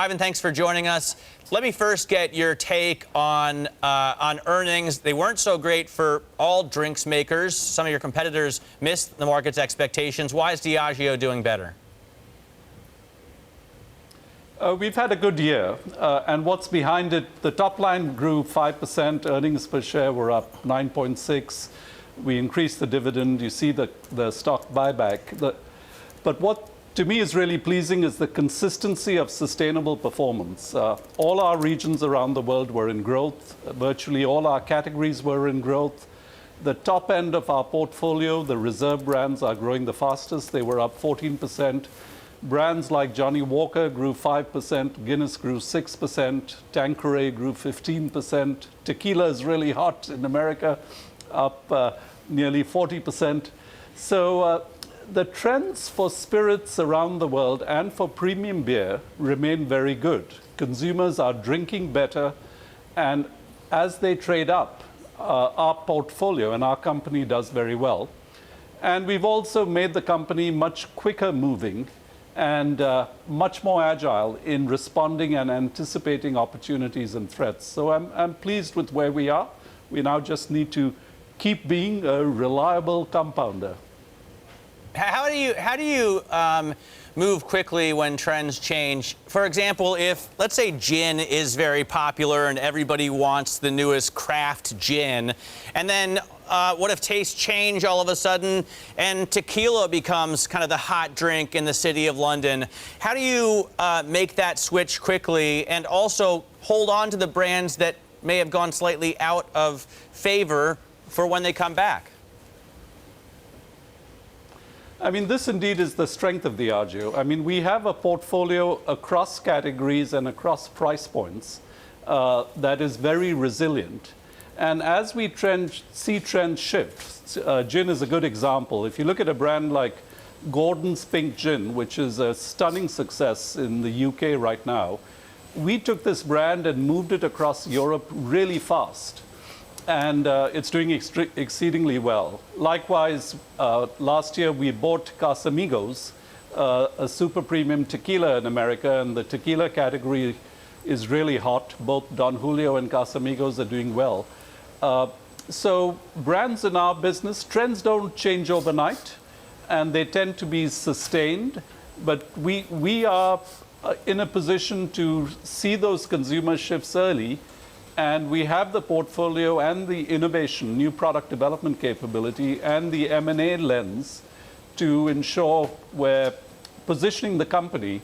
Ivan, thanks for joining us. Let me first get your take on earnings. They weren't so great for all drinks makers. Some of your competitors missed the market's expectations. Why is Diageo doing better? We've had a good year, and what's behind it, the top line grew 5%, earnings per share were up 9.6%. We increased the dividend. You see the stock buyback. But what to me is really pleasing is the consistency of sustainable performance. All our regions around the world were in growth. Virtually all our categories were in growth. The top end of our portfolio, the reserve brands, are growing the fastest. They were up 14%. Brands like Johnnie Walker grew 5%, Guinness grew 6%, Tanqueray grew 15%. Tequila is really hot in America, up nearly 40%. So the trends for spirits around the world and for premium beer remain very good. Consumers are drinking better, and as they trade up, our portfolio and our company does very well. And we've also made the company much quicker moving and much more agile in responding and anticipating opportunities and threats. So I'm pleased with where we are. We now just need to keep being a reliable compounder. How do you move quickly when trends change? For example, if, let's say, gin is very popular and everybody wants the newest craft gin, and then what if tastes change all of a sudden and tequila becomes kind of the hot drink in the city of London? How do you make that switch quickly and also hold on to the brands that may have gone slightly out of favor for when they come back? I mean, this indeed is the strength of Diageo. I mean, we have a portfolio across categories and across price points that is very resilient. And as we see trends shift, gin is a good example. If you look at a brand like Gordon's Pink Gin, which is a stunning success in the UK right now, we took this brand and moved it across Europe really fast. And it's doing exceedingly well. Likewise, last year we bought Casamigos, a super premium tequila in America, and the tequila category is really hot. Both Don Julio and Casamigos are doing well. So brands in our business, trends don't change overnight, and they tend to be sustained. But we are in a position to see those consumer shifts early. And we have the portfolio and the innovation, new product development capability, and the M&A lens to ensure we're positioning the company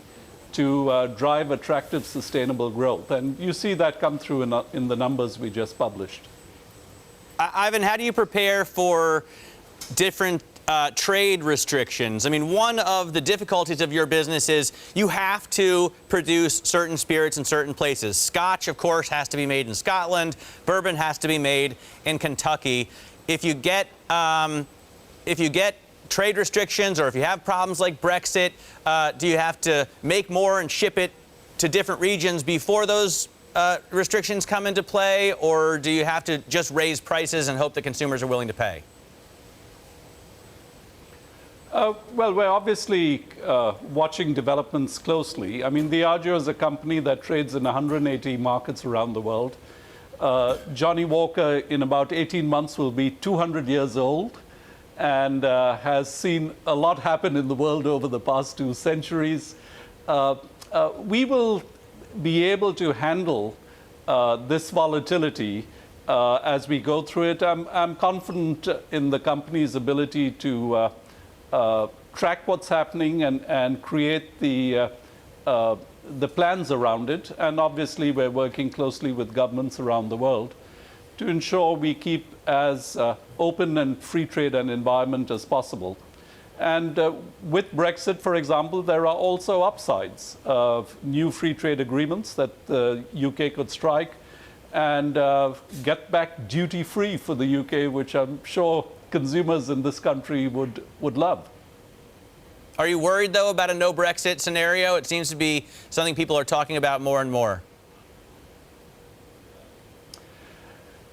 to drive attractive, sustainable growth. And you see that come through in the numbers we just published. Ivan, how do you prepare for different trade restrictions? I mean, one of the difficulties of your business is you have to produce certain spirits in certain places. Scotch, of course, has to be made in Scotland. Bourbon has to be made in Kentucky. If you get trade restrictions, or if you have problems like Brexit, do you have to make more and ship it to different regions before those restrictions come into play, or do you have to just raise prices and hope that consumers are willing to pay? Well, we're obviously watching developments closely. I mean, Diageo is a company that trades in 180 markets around the world. Johnnie Walker, in about 18 months, will be 200 years old and has seen a lot happen in the world over the past 2 centuries. We will be able to handle this volatility as we go through it. I'm confident in the company's ability to track what's happening and create the plans around it. And obviously, we're working closely with governments around the world to ensure we keep as open and free trade an environment as possible. And with Brexit, for example, there are also upsides of new free trade agreements that the UK could strike and get back duty-free for the UK, which I'm sure consumers in this country would love. Are you worried, though, about a no Brexit scenario? It seems to be something people are talking about more and more.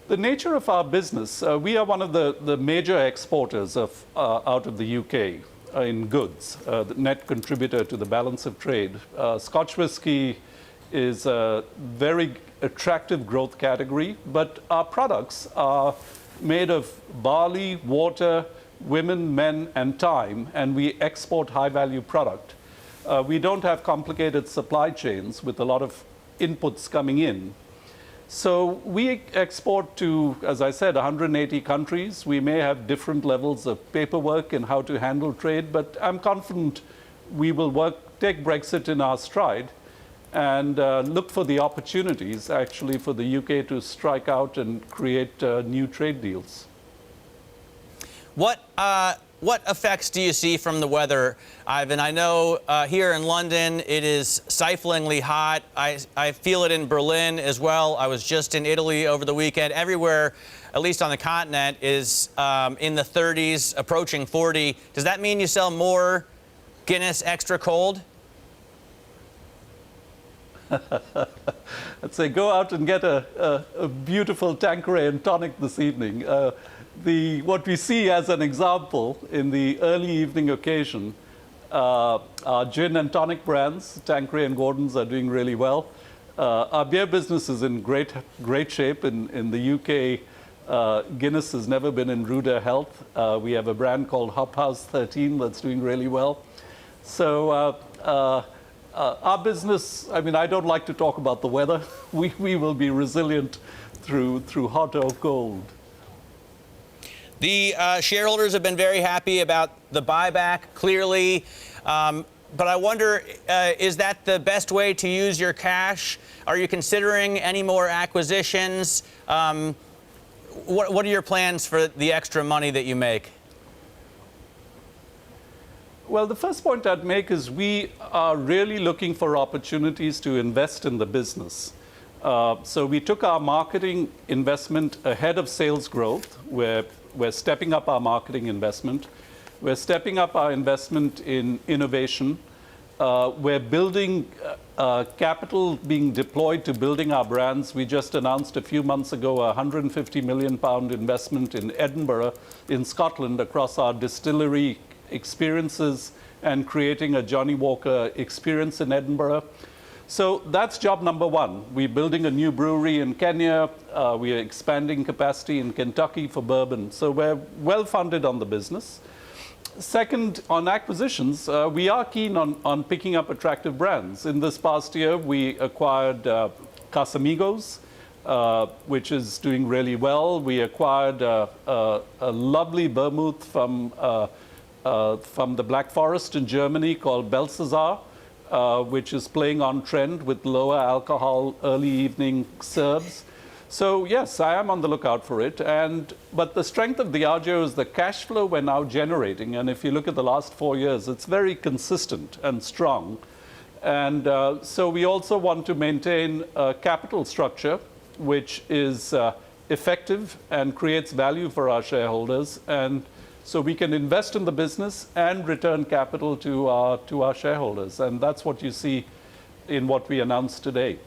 The nature of our business, we are one of the major exporters of, out of the UK in goods, the net contributor to the balance of trade. Scotch whisky is a very attractive growth category, but our products are made of barley, water, women, men, and thyme, and we export high-value product. We don't have complicated supply chains with a lot of inputs coming in. So we export to, as I said, 180 countries. We may have different levels of paperwork in how to handle trade, but I'm confident we will take Brexit in our stride and look for the opportunities, actually, for the UK to strike out and create new trade deals. What effects do you see from the weather, Ivan? I know here in London it is stiflingly hot. I feel it in Berlin as well. I was just in Italy over the weekend. Everywhere, at least on the continent, is in the 30s, approaching 40. Does that mean you sell more Guinness Extra Cold? I'd say go out and get a beautiful Tanqueray and tonic this evening. What we see as an example in the early evening occasion, our gin and tonic brands, Tanqueray and Gordon's, are doing really well. Our beer business is in great shape. In the UK, Guinness has never been in ruder health. We have a brand called Hop House 13 that's doing really well. So our business, I mean, I don't like to talk about the weather. We will be resilient through hot or cold. The shareholders have been very happy about the buyback, clearly. But I wonder, is that the best way to use your cash? Are you considering any more acquisitions? What are your plans for the extra money that you make? Well, the first point I'd make is we are really looking for opportunities to invest in the business. So we took our marketing investment ahead of sales growth. We're stepping up our marketing investment. We're stepping up our investment in innovation. We're building capital being deployed to building our brands. We just announced a few months ago a £150 million investment in Edinburgh, in Scotland, across our distillery experiences and creating a Johnnie Walker experience in Edinburgh. So that's job number one. We're building a new brewery in Kenya. We are expanding capacity in Kentucky for bourbon. So we're well funded on the business. Second, on acquisitions, we are keen on picking up attractive brands. In this past year, we acquired Casamigos, which is doing really well. We acquired a lovely vermouth from the Black Forest in Germany called Belsazar, which is playing on trend with lower alcohol early evening serves. So yes, I am on the lookout for it. But the strength of Diageo is the cash flow we're now generating. And if you look at the last 4 years, it's very consistent and strong. And so we also want to maintain a capital structure which is effective and creates value for our shareholders. And so we can invest in the business and return capital to our shareholders. And that's what you see in what we announced today.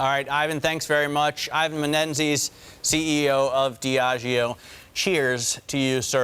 All right, Ivan, thanks very much. Ivan Menezes, CEO of Diageo. Cheers to you, sir.